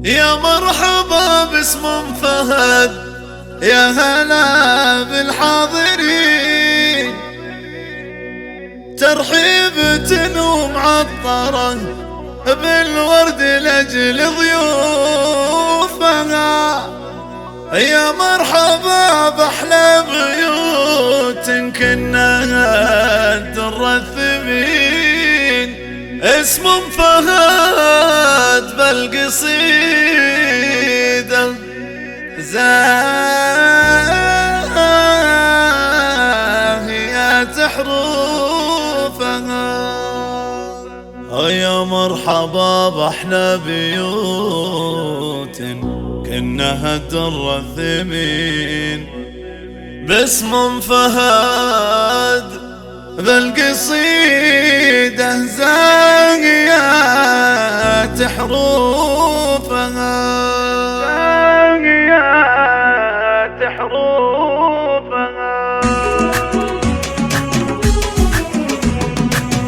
يا مرحبا باسم فهد، يا هلا بالحاضرين. ترحيبة ومعطرة بالورد لأجل ضيوفها. يا مرحبا بأحلى بيوت كنها در الثمين. اسم فهد بالقصيدة زاهية حروفها. يا مرحبا بأحلى بيوت كنها در الثمين. باسم فهد بالقصيدة زاهية حروفها. زاهية حروفها.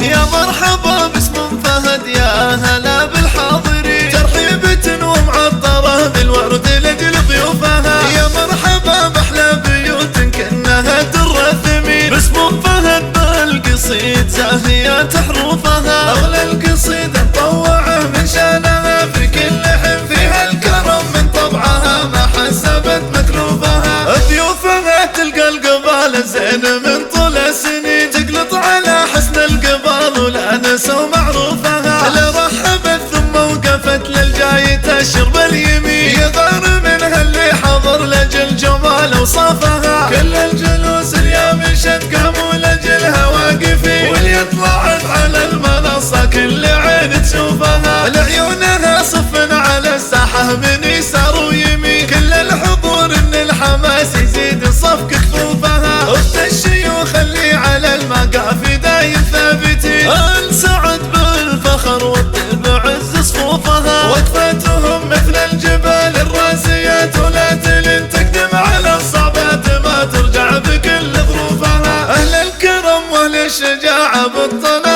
يا مرحبا باسم فهد، يا هلا بالحاضرين. ترحيبة ومعطرة بالورد لأجل ضيوفها. يا مرحبا بأحلى بيوت كأنها در الثمين. باسم فهد بالقصيد زاهية حروفها. أغلى القصيدة مطوعة من شانها، في كل حين فيها الكرم من طبعها ما حسبت مكلوفها. ضيوفها تلقى القبال زين من طول السنين، تقلط على حسن القبال والأنس ومعروفها. لرحبت ثم وقفت للجاي تشرب اليمين، يغار منها اللي حضر لأجل جمال وصافها. كل الجلوس اليوم شد قاموا لأجلها واقفين، واللي طلعت على المنصة كل عين تشوفها. لعيونها صف على الساحة من يسار ويمين، كل الحضور ان الحماس يزيد صفق كفوفها. اخت الشيوخ اللي على المقافي دايم ثابتين، انسعد بالفخر والطيب عز صفوفها. وقفتهم مثل الجبال الراسيات ولا تلين، تقدم على الصعبات ما ترجع بكل ظروفها. اهل الكرم واهل الشجاعة بالطلب